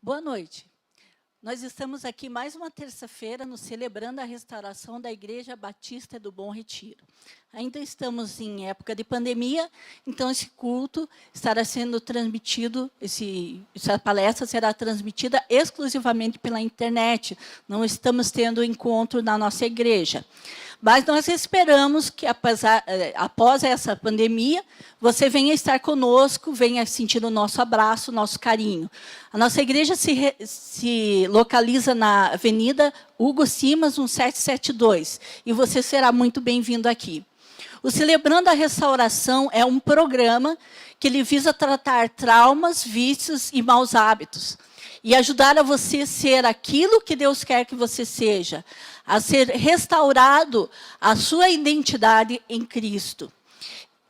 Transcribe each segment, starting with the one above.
Boa noite. Nós estamos aqui mais uma terça-feira no celebrando a restauração da Igreja Batista do Bom Retiro. Ainda estamos em época de pandemia, então esse culto estará sendo transmitido, essa palestra será transmitida exclusivamente pela internet. Não estamos tendo encontro na nossa igreja. Mas nós esperamos que, após essa pandemia, você venha estar conosco, venha sentir o nosso abraço, o nosso carinho. A nossa igreja se localiza na Avenida Hugo Simas, 1772, e você será muito bem-vindo aqui. O Celebrando a Restauração é um programa que ele visa tratar traumas, vícios e maus hábitos, e ajudar a você ser aquilo que Deus quer que você seja, a ser restaurado a sua identidade em Cristo.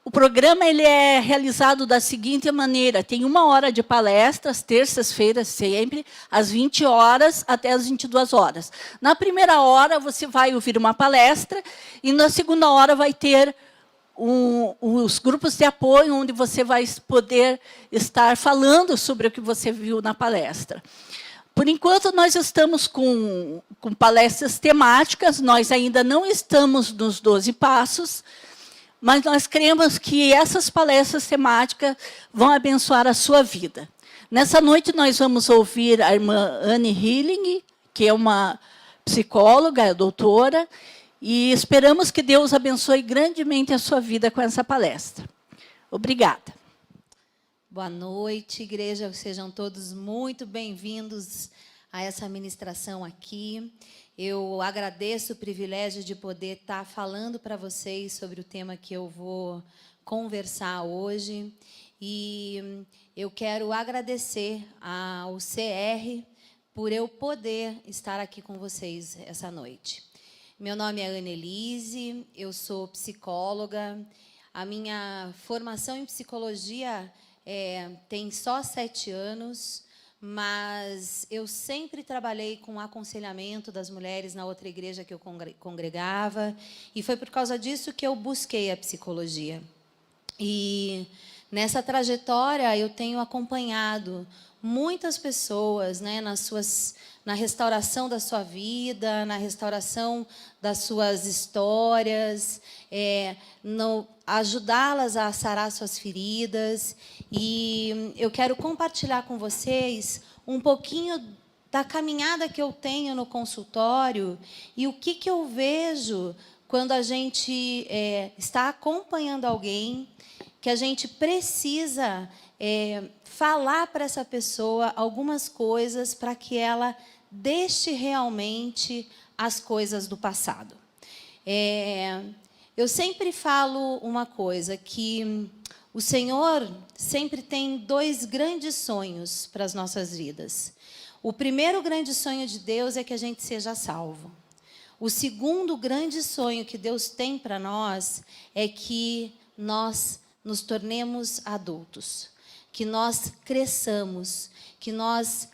O programa ele é realizado da seguinte maneira: tem 1 hora de palestras, terças-feiras sempre, às 20 horas até às 22 horas. Na primeira hora, você vai ouvir uma palestra, e na segunda hora vai ter os grupos de apoio, onde você vai poder estar falando sobre o que você viu na palestra. Por enquanto, nós estamos com palestras temáticas, nós ainda não estamos nos 12 passos, mas nós cremos que essas palestras temáticas vão abençoar a sua vida. Nessa noite, nós vamos ouvir a irmã Anne Hilling, que é uma psicóloga, doutora, e esperamos que Deus abençoe grandemente a sua vida com essa palestra. Obrigada. Boa noite, igreja. Sejam todos muito bem-vindos a essa ministração aqui. Eu agradeço o privilégio de poder estar falando para vocês sobre o tema que eu vou conversar hoje. E eu quero agradecer ao CR por eu poder estar aqui com vocês essa noite. Meu nome é Annelise, eu sou psicóloga. A minha formação em psicologia tem só 7 anos, mas eu sempre trabalhei com aconselhamento das mulheres na outra igreja que eu congregava, e foi por causa disso que eu busquei a psicologia. E nessa trajetória eu tenho acompanhado muitas pessoas, né, na restauração da sua vida, na restauração das suas histórias, ajudá-las a sarar suas feridas. E eu quero compartilhar com vocês um pouquinho da caminhada que eu tenho no consultório e o que eu vejo quando a gente está acompanhando alguém, que a gente precisa falar para essa pessoa algumas coisas para que ela deixe realmente as coisas do passado. Eu sempre falo uma coisa, que o Senhor sempre tem 2 grandes sonhos para as nossas vidas. O primeiro grande sonho de Deus é que a gente seja salvo. O segundo grande sonho que Deus tem para nós é que nós nos tornemos adultos, que nós cresçamos, que nós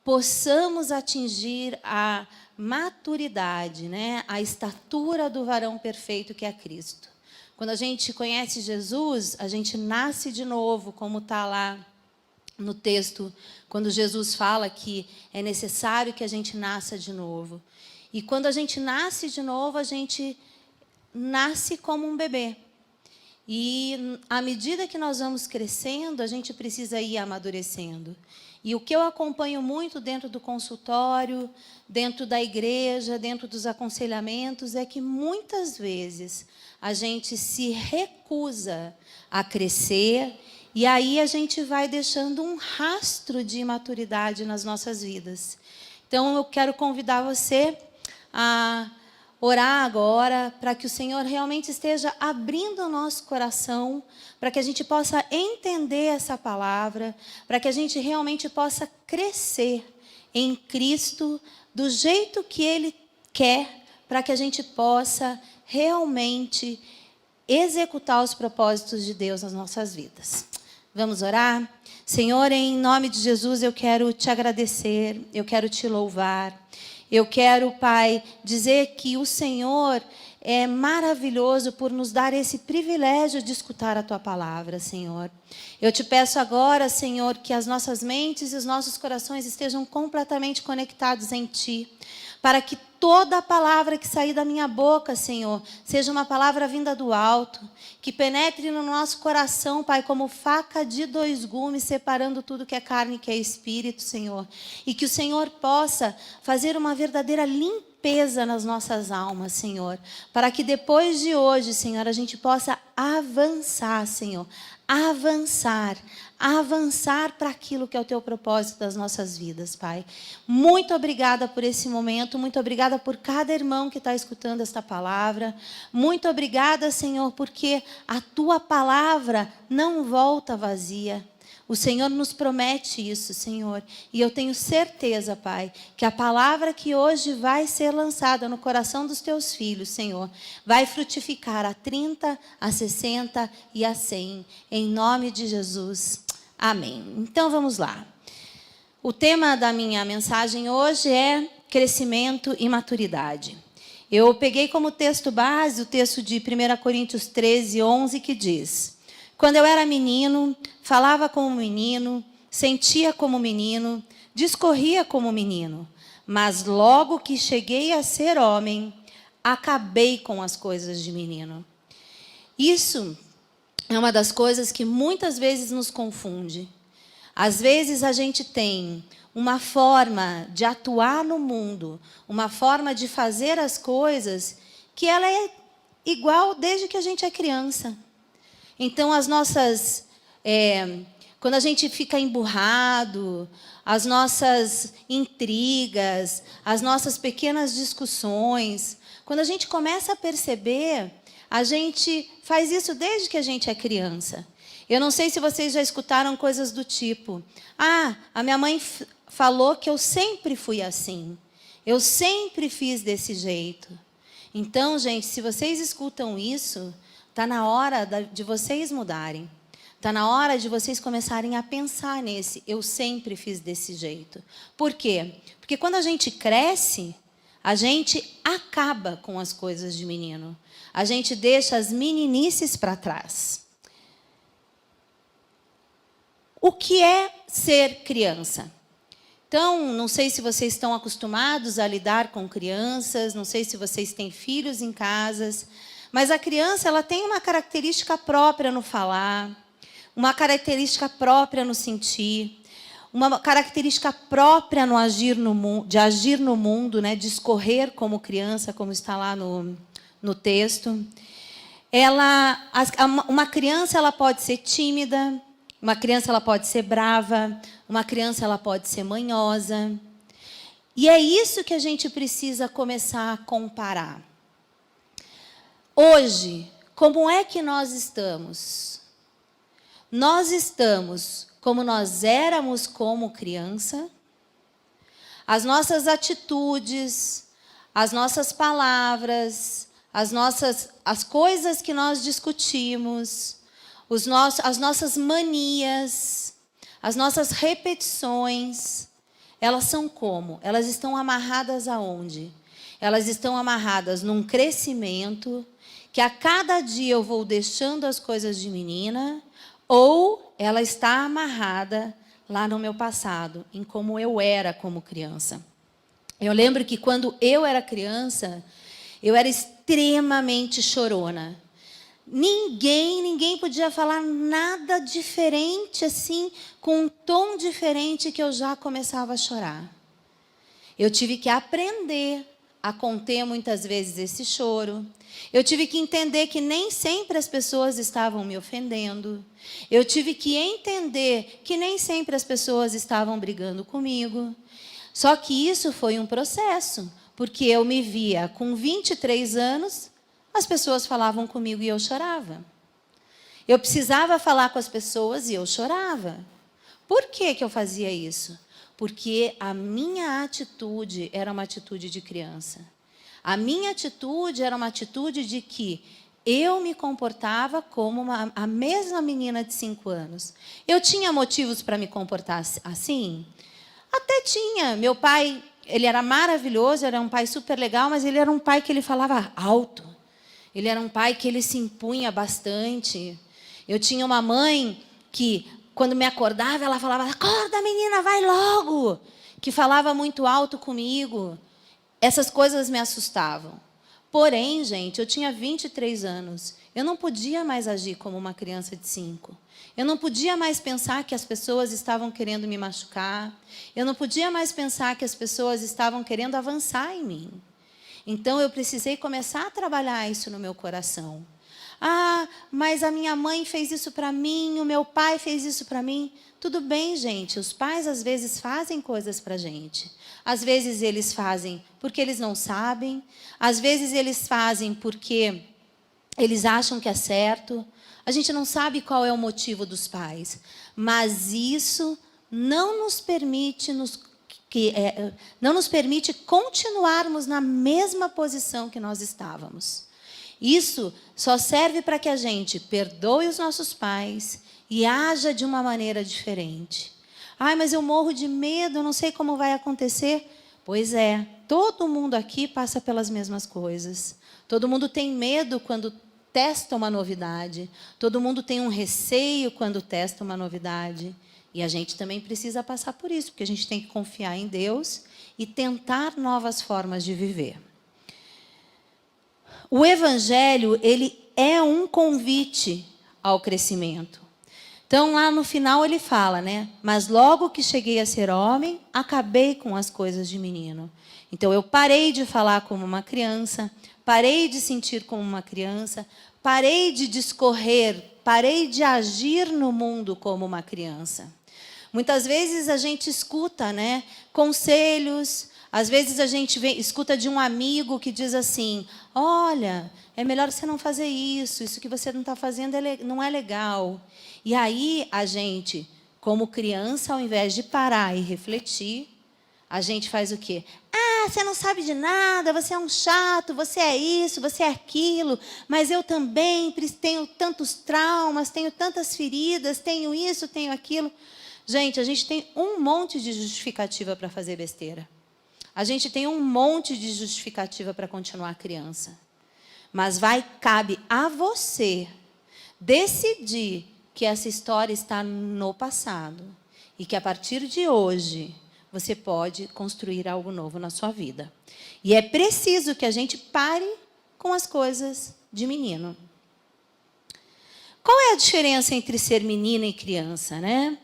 possamos atingir a maturidade, né? A estatura do varão perfeito que é Cristo. Quando a gente conhece Jesus, a gente nasce de novo, como está lá no texto, quando Jesus fala que é necessário que a gente nasça de novo. E quando a gente nasce de novo, a gente nasce como um bebê. E, à medida que nós vamos crescendo, a gente precisa ir amadurecendo. E o que eu acompanho muito dentro do consultório, dentro da igreja, dentro dos aconselhamentos, é que muitas vezes a gente se recusa a crescer, e aí a gente vai deixando um rastro de imaturidade nas nossas vidas. Então, eu quero convidar você a orar agora, para que o Senhor realmente esteja abrindo o nosso coração, para que a gente possa entender essa palavra, para que a gente realmente possa crescer em Cristo do jeito que Ele quer, para que a gente possa realmente executar os propósitos de Deus nas nossas vidas. Vamos orar? Senhor, em nome de Jesus, eu quero te agradecer, eu quero te louvar. Eu quero, Pai, dizer que o Senhor maravilhoso por nos dar esse privilégio de escutar a Tua palavra, Senhor. Eu te peço agora, Senhor, que as nossas mentes e os nossos corações estejam completamente conectados em Ti, para que toda a palavra que sair da minha boca, Senhor, seja uma palavra vinda do alto, que penetre no nosso coração, Pai, como faca de 2 gumes, separando tudo que é carne e que é espírito, Senhor. E que o Senhor possa fazer uma verdadeira limpeza nas nossas almas, Senhor, para que depois de hoje, Senhor, a gente possa avançar, Senhor, avançar para aquilo que é o Teu propósito das nossas vidas, Pai. Muito obrigada por esse momento, muito obrigada por cada irmão que está escutando esta palavra. Muito obrigada, Senhor, porque a Tua palavra não volta vazia. O Senhor nos promete isso, Senhor. E eu tenho certeza, Pai, que a palavra que hoje vai ser lançada no coração dos Teus filhos, Senhor, vai frutificar a 30, a 60 e a 100. Em nome de Jesus. Amém. Então vamos lá. O tema da minha mensagem hoje é crescimento e maturidade. Eu peguei como texto base o texto de 1 Coríntios 13, 11, que diz: quando eu era menino, falava como menino, sentia como menino, discorria como menino. Mas logo que cheguei a ser homem, acabei com as coisas de menino. Isso é uma das coisas que muitas vezes nos confunde. Às vezes a gente tem uma forma de atuar no mundo, uma forma de fazer as coisas, que ela é igual desde que a gente é criança. Então, as nossas... quando a gente fica emburrado, as nossas intrigas, as nossas pequenas discussões, quando a gente começa a perceber, a gente faz isso desde que a gente é criança. Eu não sei se vocês já escutaram coisas do tipo: ah, a minha mãe falou que eu sempre fui assim. Eu sempre fiz desse jeito. Então, gente, se vocês escutam isso, está na hora de vocês mudarem. Está na hora de vocês começarem a pensar nesse: eu sempre fiz desse jeito. Por quê? Porque quando a gente cresce, a gente acaba com as coisas de menino. A gente deixa as meninices para trás. O que é ser criança? Então, não sei se vocês estão acostumados a lidar com crianças, não sei se vocês têm filhos em casa, mas a criança, ela tem uma característica própria no falar, uma característica própria no sentir, uma característica própria no agir de agir no mundo, né, de escorrer como criança, como está lá no texto. Uma criança, ela pode ser tímida, uma criança, ela pode ser brava, uma criança, ela pode ser manhosa. E é isso que a gente precisa começar a comparar. Hoje, como é que nós estamos? Nós estamos como nós éramos como criança? As nossas atitudes, as nossas palavras, as coisas que nós discutimos, as nossas manias, as nossas repetições, elas são como? Elas estão amarradas aonde? Elas estão amarradas num crescimento que a cada dia eu vou deixando as coisas de menina, ou ela está amarrada lá no meu passado, em como eu era como criança. Eu lembro que quando eu era criança, eu era extremamente chorona. Ninguém podia falar nada diferente, assim, com um tom diferente, que eu já começava a chorar. Eu tive que aprender a conter muitas vezes esse choro. Eu tive que entender que nem sempre as pessoas estavam me ofendendo. Eu tive que entender que nem sempre as pessoas estavam brigando comigo. Só que isso foi um processo, porque eu me via com 23 anos, as pessoas falavam comigo e eu chorava. Eu precisava falar com as pessoas e eu chorava. Por que eu fazia isso? Porque a minha atitude era uma atitude de criança. A minha atitude era uma atitude de que eu me comportava como a mesma menina de 5 anos. Eu tinha motivos para me comportar assim? Até tinha. Meu pai, ele era maravilhoso, era um pai super legal, mas ele era um pai que ele falava alto. Ele era um pai que ele se impunha bastante. Eu tinha uma mãe que, quando me acordava, ela falava: acorda, menina, vai logo. Que falava muito alto comigo. Essas coisas me assustavam. Porém, gente, eu tinha 23 anos. Eu não podia mais agir como uma criança de 5. Eu não podia mais pensar que as pessoas estavam querendo me machucar. Eu não podia mais pensar que as pessoas estavam querendo avançar em mim. Então, eu precisei começar a trabalhar isso no meu coração. Ah, mas a minha mãe fez isso para mim, o meu pai fez isso para mim. Tudo bem, gente, os pais às vezes fazem coisas para a gente. Às vezes eles fazem porque eles não sabem. Às vezes eles fazem porque eles acham que é certo. A gente não sabe qual é o motivo dos pais. Mas isso não nos permite não nos permite continuarmos na mesma posição que nós estávamos. Isso só serve para que a gente perdoe os nossos pais e haja de uma maneira diferente. Ai, mas eu morro de medo, eu não sei como vai acontecer. Pois é, todo mundo aqui passa pelas mesmas coisas. Todo mundo tem medo quando testa uma novidade. Todo mundo tem um receio quando testa uma novidade. E a gente também precisa passar por isso, porque a gente tem que confiar em Deus e tentar novas formas de viver. O Evangelho, ele é um convite ao crescimento. Então, lá no final ele fala, né? Mas logo que cheguei a ser homem, acabei com as coisas de menino. Então, eu parei de falar como uma criança, parei de sentir como uma criança, parei de discorrer, parei de agir no mundo como uma criança. Muitas vezes a gente escuta, né, conselhos, às vezes a gente escuta de um amigo que diz assim: olha, é melhor você não fazer isso, isso que você não está fazendo não é legal. E aí a gente, como criança, ao invés de parar e refletir, a gente faz o quê? Ah, você não sabe de nada, você é um chato, você é isso, você é aquilo, mas eu também tenho tantos traumas, tenho tantas feridas, tenho isso, tenho aquilo. Gente, a gente tem um monte de justificativa para fazer besteira. A gente tem um monte de justificativa para continuar criança. Mas cabe a você decidir que essa história está no passado e que a partir de hoje você pode construir algo novo na sua vida. E é preciso que a gente pare com as coisas de menino. Qual é a diferença entre ser menina e criança, né?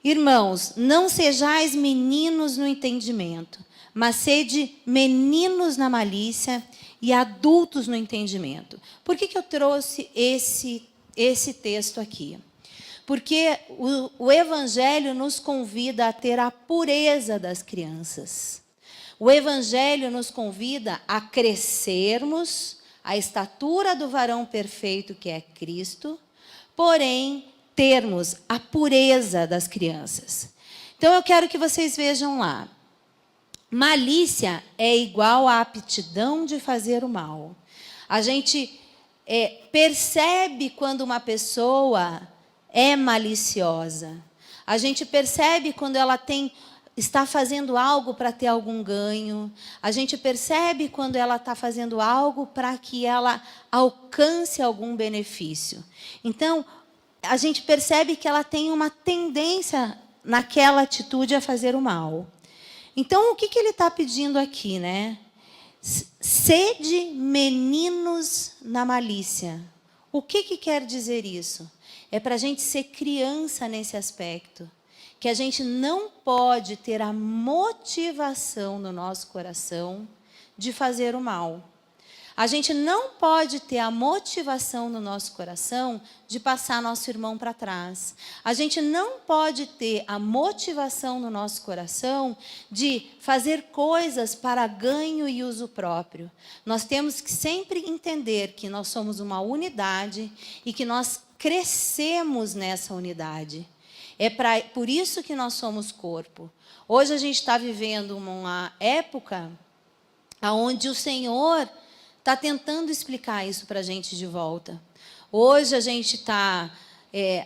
Irmãos, não sejais meninos no entendimento, mas sede meninos na malícia e adultos no entendimento. Por que eu trouxe esse texto aqui? Porque o Evangelho nos convida a ter a pureza das crianças. O Evangelho nos convida a crescermos à estatura do varão perfeito que é Cristo, porém termos a pureza das crianças. Então eu quero que vocês vejam lá. Malícia é igual à aptidão de fazer o mal. A gente percebe quando uma pessoa é maliciosa. A gente percebe quando ela está fazendo algo para ter algum ganho. A gente percebe quando ela está fazendo algo para que ela alcance algum benefício. Então, a gente percebe que ela tem uma tendência naquela atitude a fazer o mal. Então, o que ele está pedindo aqui, né? Sede meninos na malícia. O que quer dizer isso? É para a gente ser criança nesse aspecto. Que a gente não pode ter a motivação no nosso coração de fazer o mal. A gente não pode ter a motivação no nosso coração de passar nosso irmão para trás. A gente não pode ter a motivação no nosso coração de fazer coisas para ganho e uso próprio. Nós temos que sempre entender que nós somos uma unidade e que nós crescemos nessa unidade. Por isso que nós somos corpo. Hoje a gente está vivendo uma época onde o Senhor está tentando explicar isso para a gente de volta. Hoje a gente está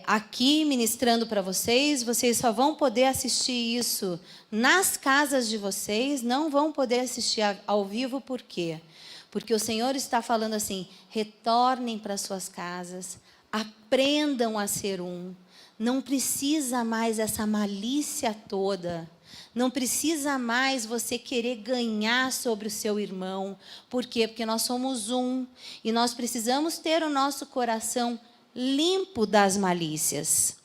aqui ministrando para vocês só vão poder assistir isso nas casas de vocês, não vão poder assistir ao vivo, por quê? Porque o Senhor está falando assim: retornem para suas casas, aprendam a ser um. Não precisa mais essa malícia toda. Não precisa mais você querer ganhar sobre o seu irmão. Por quê? Porque nós somos um. E nós precisamos ter o nosso coração limpo das malícias.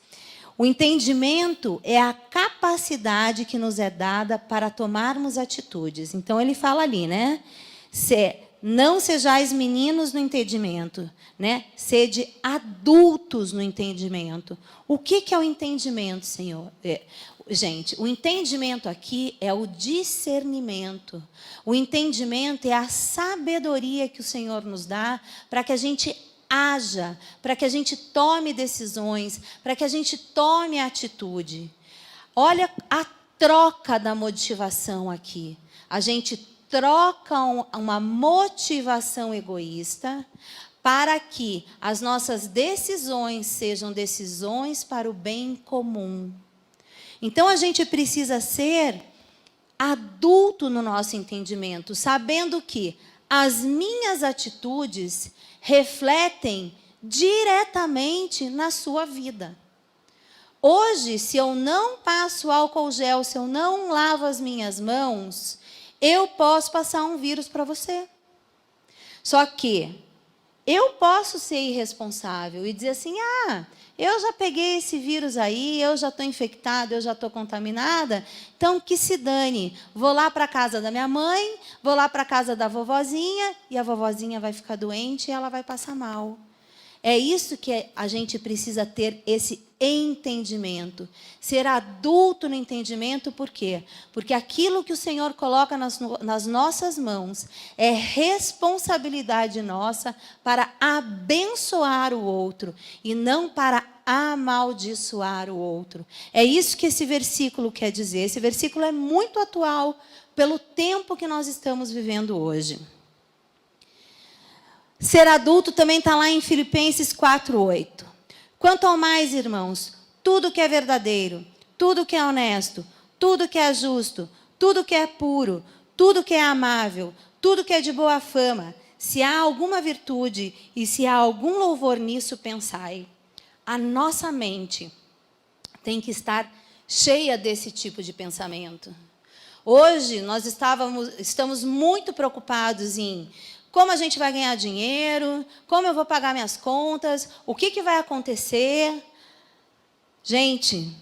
O entendimento é a capacidade que nos é dada para tomarmos atitudes. Então, ele fala ali, né? Não sejais meninos no entendimento, né? Sede adultos no entendimento. O que é o entendimento, Senhor? Gente, o entendimento aqui é o discernimento. O entendimento é a sabedoria que o Senhor nos dá para que a gente haja, para que a gente tome decisões, para que a gente tome atitude. Olha a troca da motivação aqui. A gente troca uma motivação egoísta para que as nossas decisões sejam decisões para o bem comum. Então, a gente precisa ser adulto no nosso entendimento, sabendo que as minhas atitudes refletem diretamente na sua vida. Hoje, se eu não passo álcool gel, se eu não lavo as minhas mãos, eu posso passar um vírus para você. Só que eu posso ser irresponsável e dizer assim: eu já peguei esse vírus aí, eu já estou infectada, eu já estou contaminada, então que se dane. Vou lá para a casa da minha mãe, vou lá para a casa da vovozinha, e a vovozinha vai ficar doente e ela vai passar mal. É isso que a gente precisa ter, esse entendimento. Ser adulto no entendimento, por quê? Porque aquilo que o Senhor coloca nas nossas mãos é responsabilidade nossa para abençoar o outro e não para amaldiçoar o outro. É isso que esse versículo quer dizer. Esse versículo é muito atual pelo tempo que nós estamos vivendo hoje. Ser adulto também está lá em Filipenses 4:8. Quanto ao mais, irmãos, tudo que é verdadeiro, tudo que é honesto, tudo que é justo, tudo que é puro, tudo que é amável, tudo que é de boa fama, se há alguma virtude e se há algum louvor nisso, pensai. A nossa mente tem que estar cheia desse tipo de pensamento. Hoje, nós estamos muito preocupados em como a gente vai ganhar dinheiro, como eu vou pagar minhas contas, o que vai acontecer. Gente,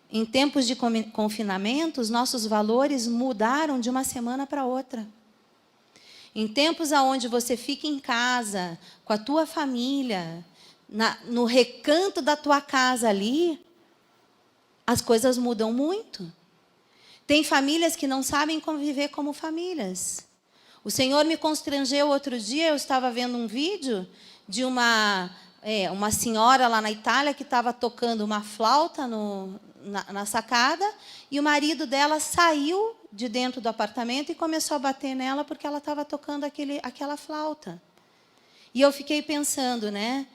em tempos de confinamento, os nossos valores mudaram de uma semana para outra. Em tempos onde você fica em casa, com a tua família, no recanto da tua casa ali, as coisas mudam muito. Tem famílias que não sabem conviver como famílias. O Senhor me constrangeu outro dia, eu estava vendo um vídeo de uma senhora lá na Itália que estava tocando uma flauta na sacada, e o marido dela saiu de dentro do apartamento e começou a bater nela porque ela estava tocando aquela flauta. E eu fiquei pensando, né?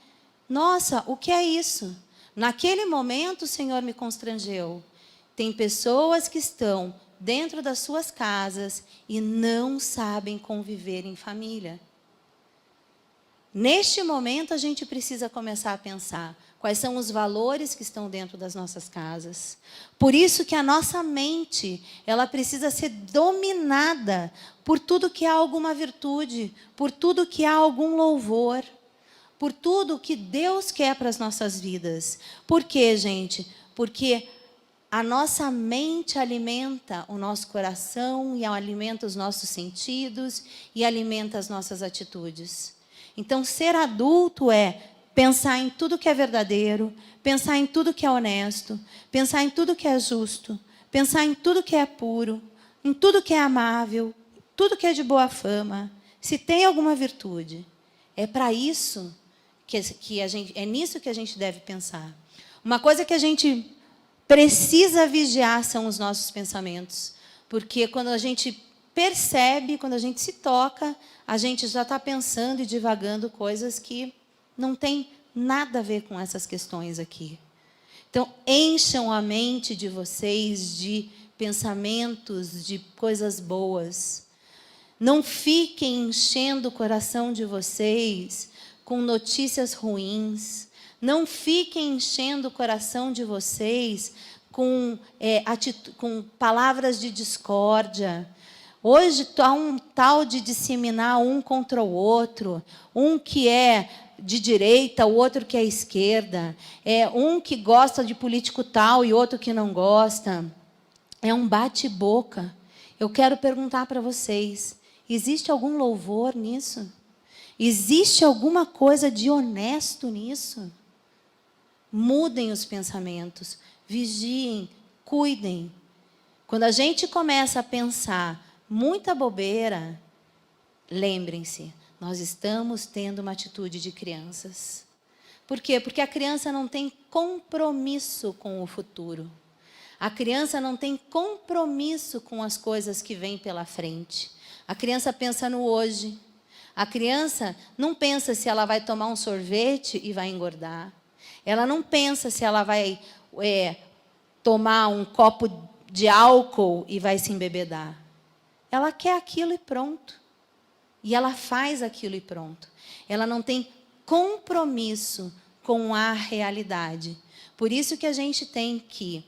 Nossa, o que é isso? Naquele momento o Senhor me constrangeu. Tem pessoas que estão dentro das suas casas e não sabem conviver em família. Neste momento, a gente precisa começar a pensar quais são os valores que estão dentro das nossas casas. Por isso que a nossa mente, ela precisa ser dominada por tudo que há alguma virtude, por tudo que há algum louvor, por tudo que Deus quer para as nossas vidas. Por quê, gente? Porque a nossa mente alimenta o nosso coração e alimenta os nossos sentidos e alimenta as nossas atitudes. Então, ser adulto é pensar em tudo que é verdadeiro, pensar em tudo que é honesto, pensar em tudo que é justo, pensar em tudo que é puro, em tudo que é amável, tudo que é de boa fama. Se tem alguma virtude, é para isso é nisso que a gente deve pensar. Uma coisa que a gente precisa vigiar são os nossos pensamentos, porque quando a gente percebe, quando a gente se toca, a gente já está pensando e divagando coisas que não tem nada a ver com essas questões aqui. Então, encham a mente de vocês de pensamentos, de coisas boas. Não fiquem enchendo o coração de vocês com notícias ruins. Não fiquem enchendo o coração de vocês com palavras de discórdia. Hoje há um tal de disseminar um contra o outro, um que é de direita, o outro que é esquerda, um que gosta de político tal e outro que não gosta. É um bate-boca. Eu quero perguntar para vocês, existe algum louvor nisso? Existe alguma coisa de honesto nisso? Mudem os pensamentos, vigiem, cuidem. Quando a gente começa a pensar muita bobeira, lembrem-se, nós estamos tendo uma atitude de crianças. Por quê? Porque a criança não tem compromisso com o futuro. A criança não tem compromisso com as coisas que vêm pela frente. A criança pensa no hoje. A criança não pensa se ela vai tomar um sorvete e vai engordar. Ela não pensa se ela vai tomar um copo de álcool e vai se embebedar. Ela quer aquilo e pronto. E ela faz aquilo e pronto. Ela não tem compromisso com a realidade. Por isso que a gente tem que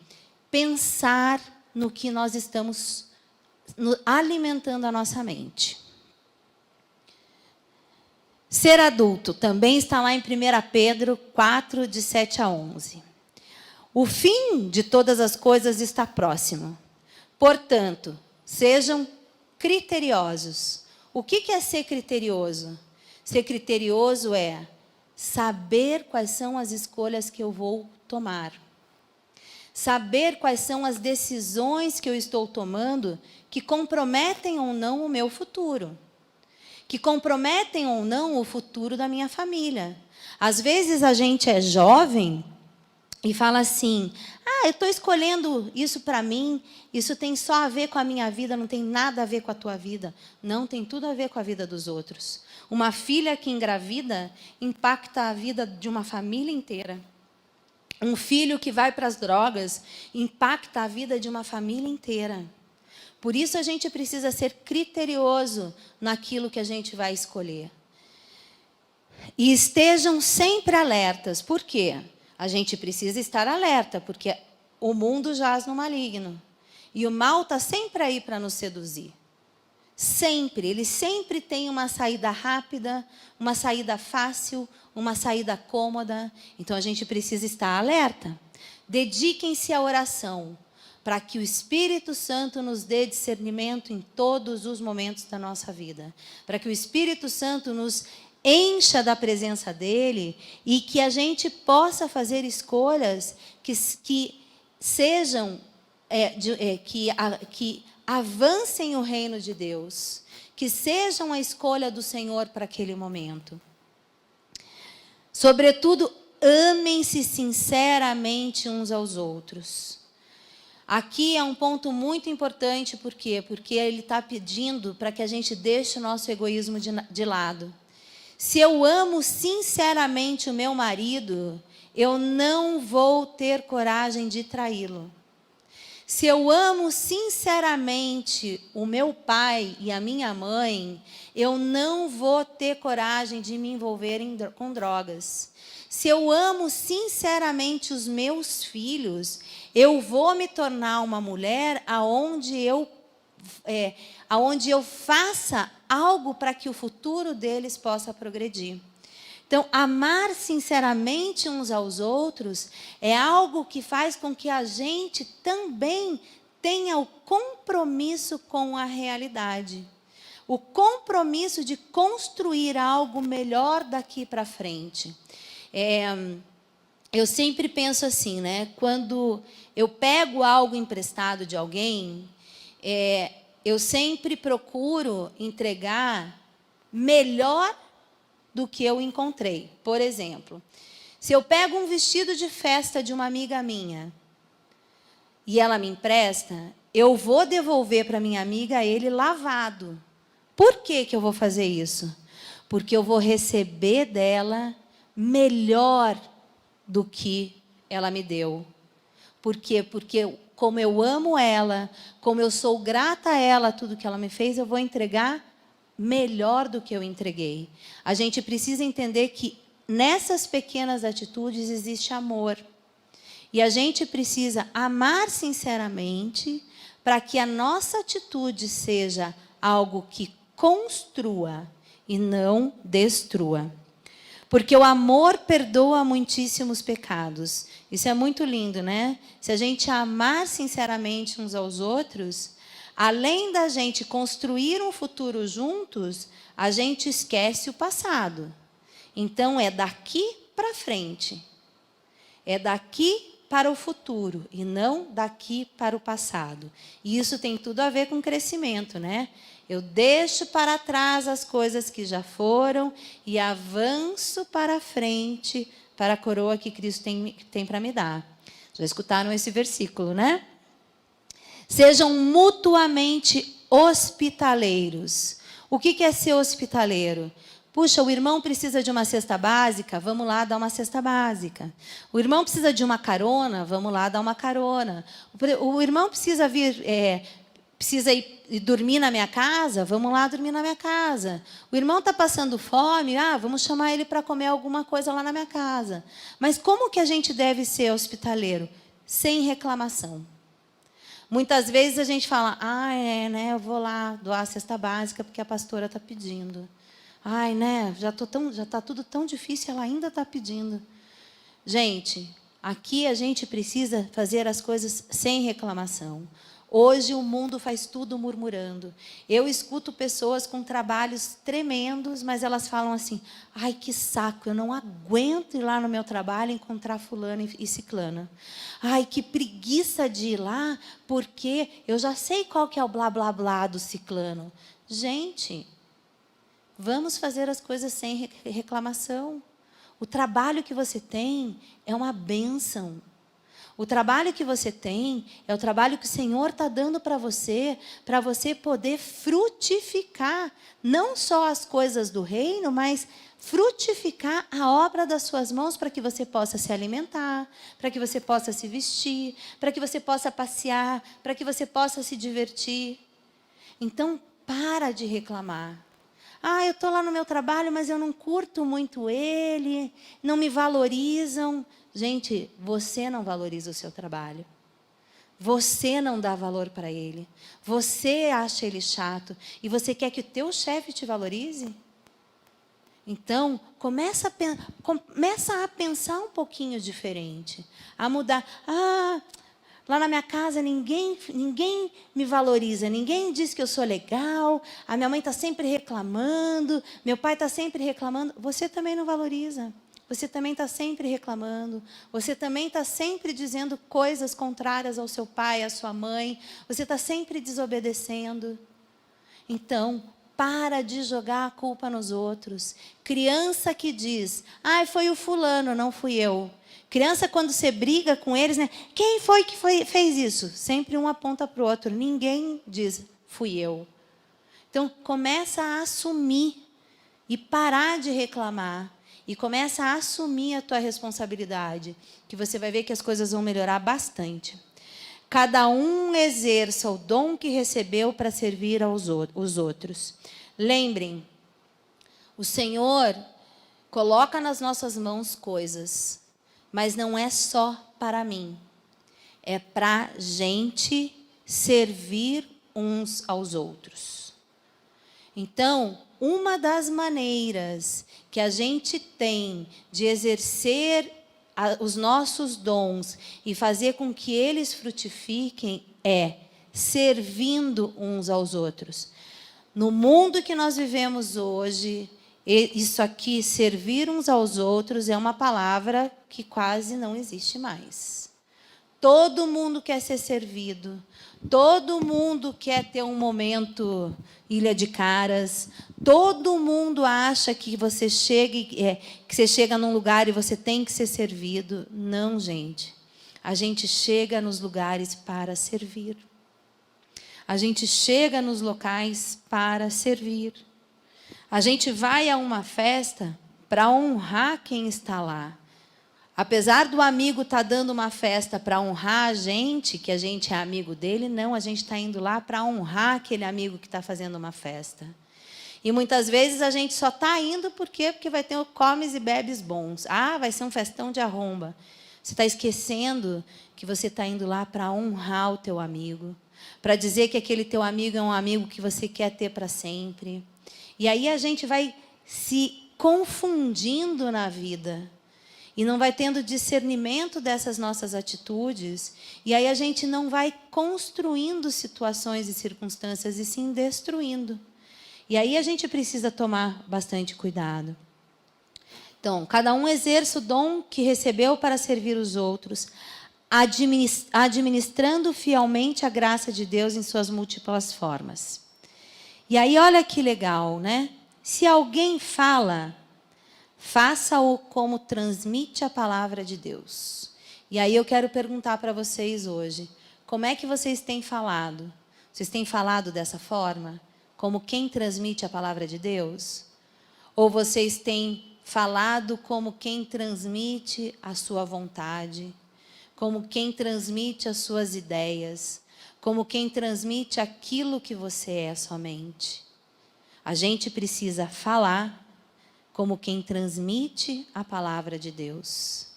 pensar no que nós estamos alimentando a nossa mente. Ser adulto também está lá em 1 Pedro 4, de 7 a 11. O fim de todas as coisas está próximo. Portanto, sejam criteriosos. O que é ser criterioso? Ser criterioso é saber quais são as escolhas que eu vou tomar. Saber quais são as decisões que eu estou tomando que comprometem ou não o meu futuro. Que comprometem ou não o futuro da minha família. Às vezes a gente é jovem e fala assim, eu estou escolhendo isso para mim, isso tem só a ver com a minha vida, não tem nada a ver com a tua vida. Não, tem tudo a ver com a vida dos outros. Uma filha que engravida impacta a vida de uma família inteira. Um filho que vai para as drogas impacta a vida de uma família inteira. Por isso a gente precisa ser criterioso naquilo que a gente vai escolher. E estejam sempre alertas. Por quê? A gente precisa estar alerta, porque o mundo jaz no maligno. E o mal está sempre aí para nos seduzir. Sempre. Ele sempre tem uma saída rápida, uma saída fácil, uma saída cômoda. Então a gente precisa estar alerta. Dediquem-se à oração, para que o Espírito Santo nos dê discernimento em todos os momentos da nossa vida. Para que o Espírito Santo nos encha da presença dEle e que a gente possa fazer escolhas que sejam, que avancem o reino de Deus, que sejam a escolha do Senhor para aquele momento. Sobretudo, amem-se sinceramente uns aos outros. Aqui é um ponto muito importante, por quê? Porque ele está pedindo para que a gente deixe o nosso egoísmo de lado. Se eu amo sinceramente o meu marido, eu não vou ter coragem de traí-lo. Se eu amo sinceramente o meu pai e a minha mãe, eu não vou ter coragem de me envolver com drogas. Se eu amo sinceramente os meus filhos, eu vou me tornar uma mulher aonde eu faça algo para que o futuro deles possa progredir. Então, amar sinceramente uns aos outros é algo que faz com que a gente também tenha o compromisso com a realidade. O compromisso de construir algo melhor daqui para frente. Eu sempre penso assim, né? Quando eu pego algo emprestado de alguém, eu sempre procuro entregar melhor do que eu encontrei. Por exemplo, se eu pego um vestido de festa de uma amiga minha e ela me empresta, eu vou devolver para minha amiga ele lavado. Por que eu vou fazer isso? Porque eu vou receber dela melhor do que ela me deu. Por quê? Porque como eu amo ela, como eu sou grata a ela, tudo que ela me fez, eu vou entregar melhor do que eu entreguei. A gente precisa entender que nessas pequenas atitudes existe amor. E a gente precisa amar sinceramente para que a nossa atitude seja algo que construa e não destrua. Porque o amor perdoa muitíssimos pecados. Isso é muito lindo, né? Se a gente amar sinceramente uns aos outros, além da gente construir um futuro juntos, a gente esquece o passado. Então, é daqui para frente. É daqui para o futuro e não daqui para o passado. E isso tem tudo a ver com crescimento, né? Eu deixo para trás as coisas que já foram e avanço para frente para a coroa que Cristo tem para me dar. Já escutaram esse versículo, né? Sejam mutuamente hospitaleiros. O que é ser hospitaleiro? Puxa, o irmão precisa de uma cesta básica, vamos lá dar uma cesta básica. O irmão precisa de uma carona, vamos lá dar uma carona. O irmão precisa precisa ir dormir na minha casa, vamos lá dormir na minha casa. O irmão está passando fome, vamos chamar ele para comer alguma coisa lá na minha casa. Mas como que a gente deve ser hospitaleiro? Sem reclamação. Muitas vezes a gente fala, eu vou lá doar a cesta básica porque a pastora está pedindo. Já está tudo tão difícil, ela ainda está pedindo. Gente, aqui a gente precisa fazer as coisas sem reclamação. Hoje o mundo faz tudo murmurando. Eu escuto pessoas com trabalhos tremendos, mas elas falam assim, que saco, eu não aguento ir lá no meu trabalho e encontrar fulano e ciclana. Que preguiça de ir lá, porque eu já sei qual que é o blá, blá, blá do ciclano. Gente, vamos fazer as coisas sem reclamação. O trabalho que você tem é uma bênção. O trabalho que você tem é o trabalho que o Senhor está dando para você poder frutificar, não só as coisas do reino, mas frutificar a obra das suas mãos para que você possa se alimentar, para que você possa se vestir, para que você possa passear, para que você possa se divertir. Então, para de reclamar. Eu estou lá no meu trabalho, mas eu não curto muito ele, não me valorizam. Gente, você não valoriza o seu trabalho. Você não dá valor para ele. Você acha ele chato. E você quer que o teu chefe te valorize? Então, começa a pensar um pouquinho diferente. A mudar. Lá na minha casa ninguém me valoriza, ninguém diz que eu sou legal, a minha mãe está sempre reclamando, meu pai está sempre reclamando. Você também não valoriza, você também está sempre reclamando, você também está sempre dizendo coisas contrárias ao seu pai, à sua mãe, você está sempre desobedecendo. Então, para de jogar a culpa nos outros. Criança que diz, foi o fulano, não fui eu. Criança, quando você briga com eles, né? Quem foi que fez isso? Sempre um aponta para o outro. Ninguém diz, fui eu. Então, começa a assumir e parar de reclamar. E começa a assumir a tua responsabilidade, que você vai ver que as coisas vão melhorar bastante. Cada um exerça o dom que recebeu para servir os outros. Lembrem, o Senhor coloca nas nossas mãos coisas, mas não é só para mim. É para a gente servir uns aos outros. Então, uma das maneiras que a gente tem de exercer os nossos dons e fazer com que eles frutifiquem é servindo uns aos outros. No mundo que nós vivemos hoje, isso aqui, servir uns aos outros, é uma palavra que quase não existe mais. Todo mundo quer ser servido, todo mundo quer ter um momento ilha de caras, todo mundo acha que você chega num lugar e você tem que ser servido. Não, gente. A gente chega nos lugares para servir. A gente chega nos locais para servir. A gente vai a uma festa para honrar quem está lá. Apesar do amigo estar dando uma festa para honrar a gente, que a gente é amigo dele, não, a gente está indo lá para honrar aquele amigo que está fazendo uma festa. E muitas vezes a gente só está indo por quê? Porque vai ter comes e bebes bons. Ah, vai ser um festão de arromba. Você está esquecendo que você está indo lá para honrar o teu amigo, para dizer que aquele teu amigo é um amigo que você quer ter para sempre. E aí a gente vai se confundindo na vida e não vai tendo discernimento dessas nossas atitudes, e aí a gente não vai construindo situações e circunstâncias, e sim destruindo. E aí a gente precisa tomar bastante cuidado. Então, cada um exerce o dom que recebeu para servir os outros, administrando fielmente a graça de Deus em suas múltiplas formas. E aí, olha que legal, né? Se alguém fala, faça-o como transmite a palavra de Deus. E aí eu quero perguntar para vocês hoje, como é que vocês têm falado? Vocês têm falado dessa forma? Como quem transmite a palavra de Deus? Ou vocês têm falado como quem transmite a sua vontade? Como quem transmite as suas ideias? Como quem transmite aquilo que você é somente? A gente precisa falar como quem transmite a palavra de Deus.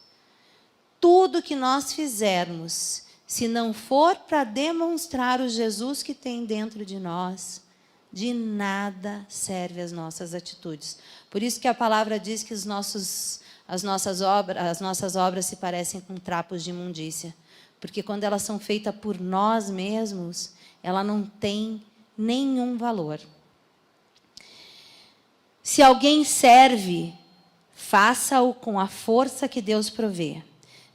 Tudo que nós fizermos, se não for para demonstrar o Jesus que tem dentro de nós, de nada serve as nossas atitudes. Por isso que a palavra diz que as nossas obras se parecem com trapos de imundícia. Porque quando elas são feitas por nós mesmos, ela não tem nenhum valor. Se alguém serve, faça-o com a força que Deus provê,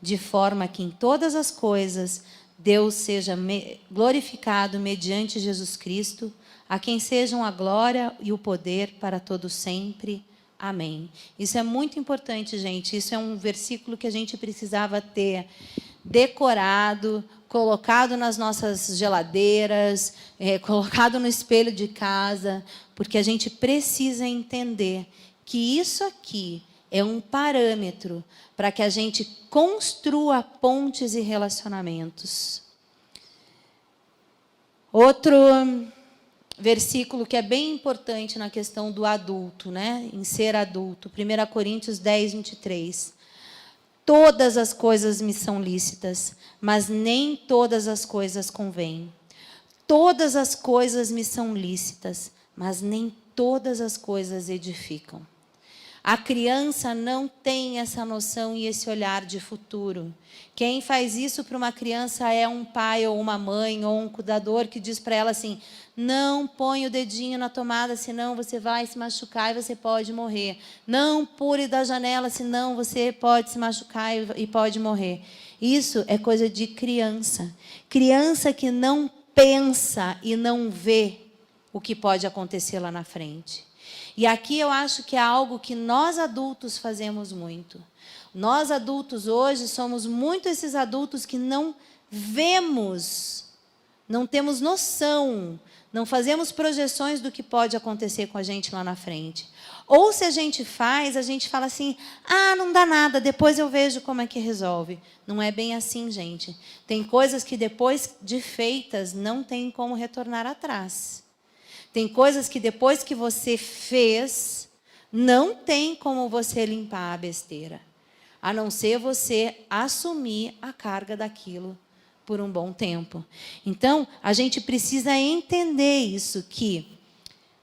de forma que em todas as coisas Deus seja glorificado mediante Jesus Cristo, a quem sejam a glória e o poder para todo sempre. Amém. Isso é muito importante, gente. Isso é um versículo que a gente precisava ter decorado, colocado nas nossas geladeiras, colocado no espelho de casa, porque a gente precisa entender que isso aqui é um parâmetro para que a gente construa pontes e relacionamentos. Outro versículo que é bem importante na questão do adulto, né? Em ser adulto, 1 Coríntios 10, 23. Todas as coisas me são lícitas, mas nem todas as coisas convêm. Todas as coisas me são lícitas, mas nem todas as coisas edificam. A criança não tem essa noção e esse olhar de futuro. Quem faz isso para uma criança é um pai ou uma mãe ou um cuidador que diz para ela assim: não põe o dedinho na tomada, senão você vai se machucar e você pode morrer. Não pule da janela, senão você pode se machucar e pode morrer. Isso é coisa de criança. Criança que não pensa e não vê o que pode acontecer lá na frente. E aqui eu acho que é algo que nós adultos fazemos muito. Nós adultos hoje somos muito esses adultos que não vemos, não temos noção, não fazemos projeções do que pode acontecer com a gente lá na frente. Ou se a gente faz, a gente fala assim: ah, não dá nada, depois eu vejo como é que resolve. Não é bem assim, gente. Tem coisas que depois de feitas não tem como retornar atrás. Tem coisas que depois que você fez, não tem como você limpar a besteira. A não ser você assumir a carga daquilo por um bom tempo. Então, a gente precisa entender isso, que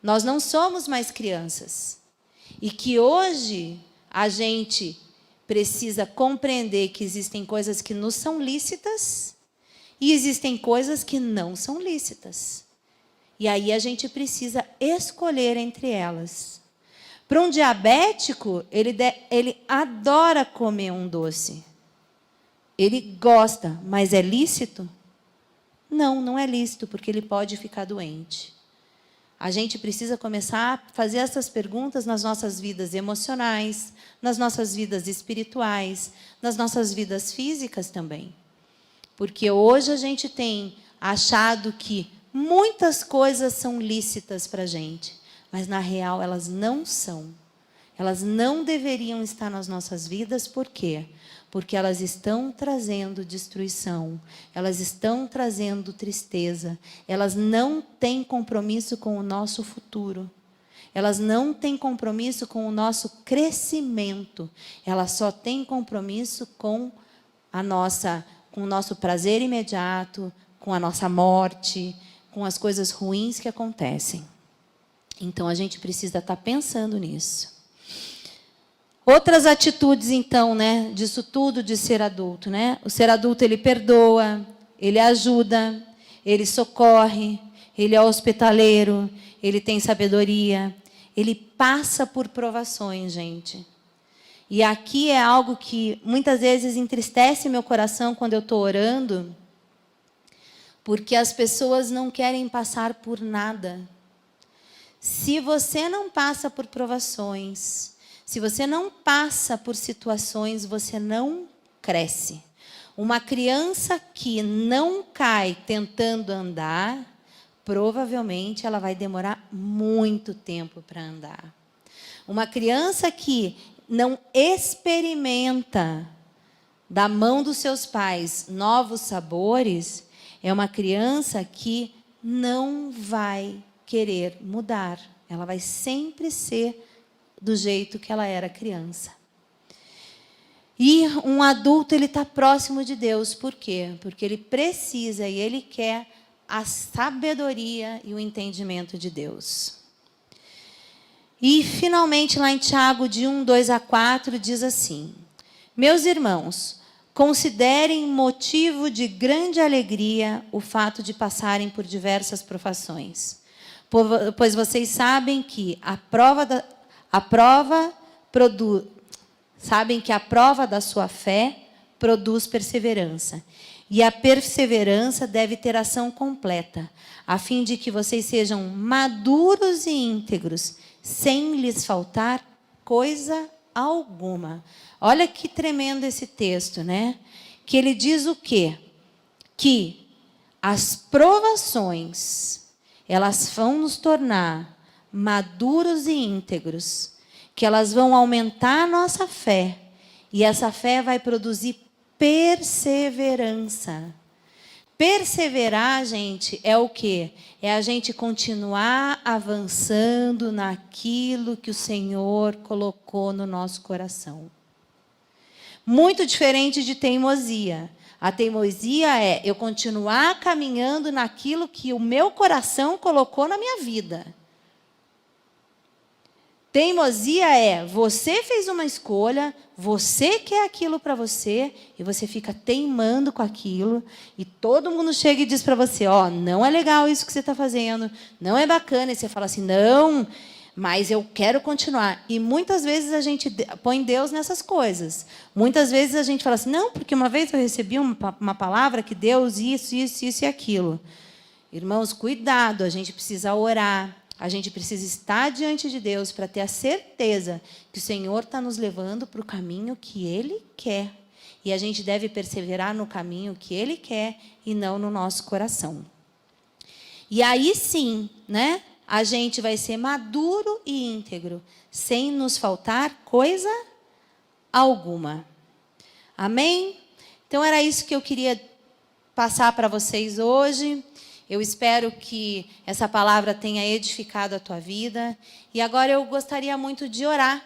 nós não somos mais crianças. E que hoje a gente precisa compreender que existem coisas que nos são lícitas e existem coisas que não são lícitas. E aí a gente precisa escolher entre elas. Para um diabético, ele adora comer um doce. Ele gosta, mas é lícito? Não, não é lícito, porque ele pode ficar doente. A gente precisa começar a fazer essas perguntas nas nossas vidas emocionais, nas nossas vidas espirituais, nas nossas vidas físicas também. Porque hoje a gente tem achado que muitas coisas são lícitas para a gente, mas na real elas não são. Elas não deveriam estar nas nossas vidas, por quê? Porque elas estão trazendo destruição, elas estão trazendo tristeza, elas não têm compromisso com o nosso futuro. elas não têm compromisso com o nosso crescimento. Elas só têm compromisso com com o nosso prazer imediato, com a nossa morte, com as coisas ruins que acontecem. Então, a gente precisa estar pensando nisso. Outras atitudes, então, né, disso tudo de ser adulto, né? O ser adulto, ele perdoa, ele ajuda, ele socorre, ele é hospitaleiro, ele tem sabedoria, ele passa por provações, gente. E aqui é algo que muitas vezes entristece meu coração quando eu estou orando, porque as pessoas não querem passar por nada. Se você não passa por provações, se você não passa por situações, você não cresce. Uma criança que não cai tentando andar, provavelmente ela vai demorar muito tempo para andar. Uma criança que não experimenta da mão dos seus pais novos sabores, é uma criança que não vai querer mudar. Ela vai sempre ser do jeito que ela era criança. E um adulto, ele está próximo de Deus. Por quê? Porque ele precisa e ele quer a sabedoria e o entendimento de Deus. E, finalmente, lá em Tiago, de 1:2-4, diz assim: meus irmãos, considerem motivo de grande alegria o fato de passarem por diversas provações, pois vocês sabem que a prova da sua fé produz perseverança. E a perseverança deve ter ação completa, a fim de que vocês sejam maduros e íntegros, sem lhes faltar coisa alguma. Olha que tremendo esse texto, né? Que ele diz o quê? Que as provações, elas vão nos tornar maduros e íntegros, que elas vão aumentar a nossa fé, e essa fé vai produzir perseverança. Perseverar, gente, é o quê? É a gente continuar avançando naquilo que o Senhor colocou no nosso coração. Muito diferente de teimosia. A teimosia é eu continuar caminhando naquilo que o meu coração colocou na minha vida. Teimosia é, você fez uma escolha, você quer aquilo para você, e você fica teimando com aquilo, e todo mundo chega e diz para você, ó, não é legal isso que você está fazendo, não é bacana, e você fala assim, não, mas eu quero continuar. E muitas vezes a gente põe Deus nessas coisas. Muitas vezes a gente fala assim, não, porque uma vez eu recebi uma palavra que Deus isso e aquilo. Irmãos, cuidado, a gente precisa orar. A gente precisa estar diante de Deus para ter a certeza que o Senhor está nos levando para o caminho que Ele quer. E a gente deve perseverar no caminho que Ele quer e não no nosso coração. E aí sim, né, a gente vai ser maduro e íntegro, sem nos faltar coisa alguma. Amém? Então era isso que eu queria passar para vocês hoje. Eu espero que essa palavra tenha edificado a tua vida. E agora eu gostaria muito de orar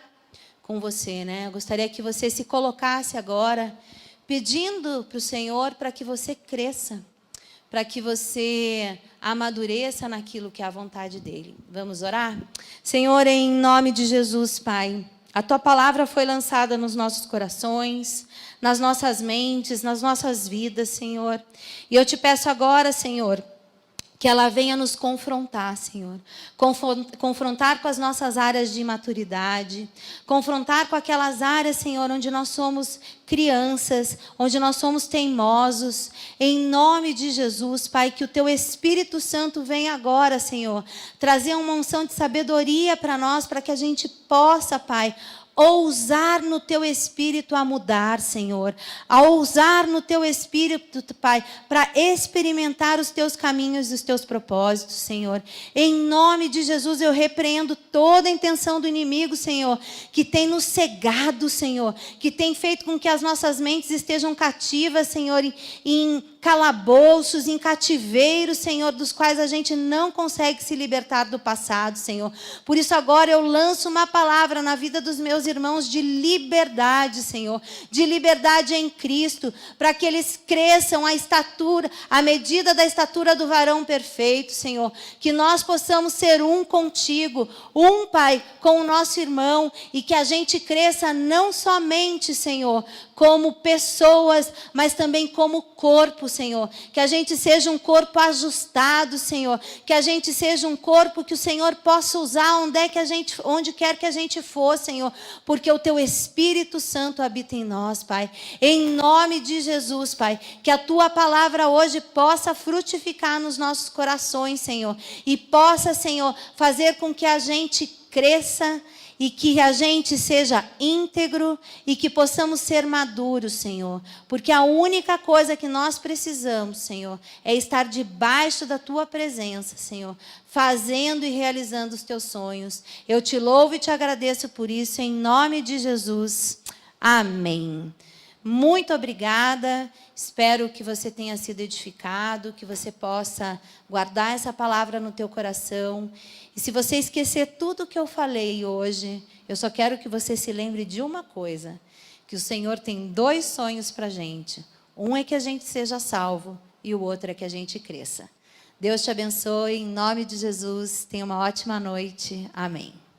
com você, né? Eu gostaria que você se colocasse agora, pedindo para o Senhor para que você cresça, para que você amadureça naquilo que é a vontade dEle. Vamos orar? Senhor, em nome de Jesus, Pai, a tua palavra foi lançada nos nossos corações, nas nossas mentes, nas nossas vidas, Senhor. E eu te peço agora, Senhor, que ela venha nos confrontar, Senhor. Confrontar com as nossas áreas de imaturidade. Confrontar com aquelas áreas, Senhor, onde nós somos crianças, onde nós somos teimosos. Em nome de Jesus, Pai, que o Teu Espírito Santo venha agora, Senhor, trazer uma unção de sabedoria para nós, para que a gente possa, Pai, ousar no Teu Espírito a mudar, Senhor. A ousar no Teu Espírito, Pai, para experimentar os Teus caminhos e os Teus propósitos, Senhor. Em nome de Jesus, eu repreendo toda a intenção do inimigo, Senhor, que tem nos cegado, Senhor, que tem feito com que as nossas mentes estejam cativas, Senhor, em calabouços, em cativeiros, Senhor, dos quais a gente não consegue se libertar do passado, Senhor. Por isso agora eu lanço uma palavra na vida dos meus irmãos de liberdade, Senhor, de liberdade em Cristo, para que eles cresçam à medida da estatura do varão perfeito, Senhor. Que nós possamos ser um contigo, um, Pai, com o nosso irmão, e que a gente cresça não somente, Senhor, como pessoas, mas também como corpo, Senhor. Que a gente seja um corpo ajustado, Senhor. Que a gente seja um corpo que o Senhor possa usar onde quer que a gente for, Senhor. Porque o Teu Espírito Santo habita em nós, Pai. Em nome de Jesus, Pai. Que a Tua palavra hoje possa frutificar nos nossos corações, Senhor. E possa, Senhor, fazer com que a gente cresça e que a gente seja íntegro e que possamos ser maduros, Senhor. Porque a única coisa que nós precisamos, Senhor, é estar debaixo da Tua presença, Senhor, fazendo e realizando os Teus sonhos. Eu Te louvo e Te agradeço por isso, em nome de Jesus. Amém. Muito obrigada. Espero que você tenha sido edificado, que você possa guardar essa palavra no teu coração. E se você esquecer tudo que eu falei hoje, eu só quero que você se lembre de uma coisa, que o Senhor tem 2 sonhos para a gente. Um é que a gente seja salvo e o outro é que a gente cresça. Deus te abençoe, em nome de Jesus. Tenha uma ótima noite. Amém.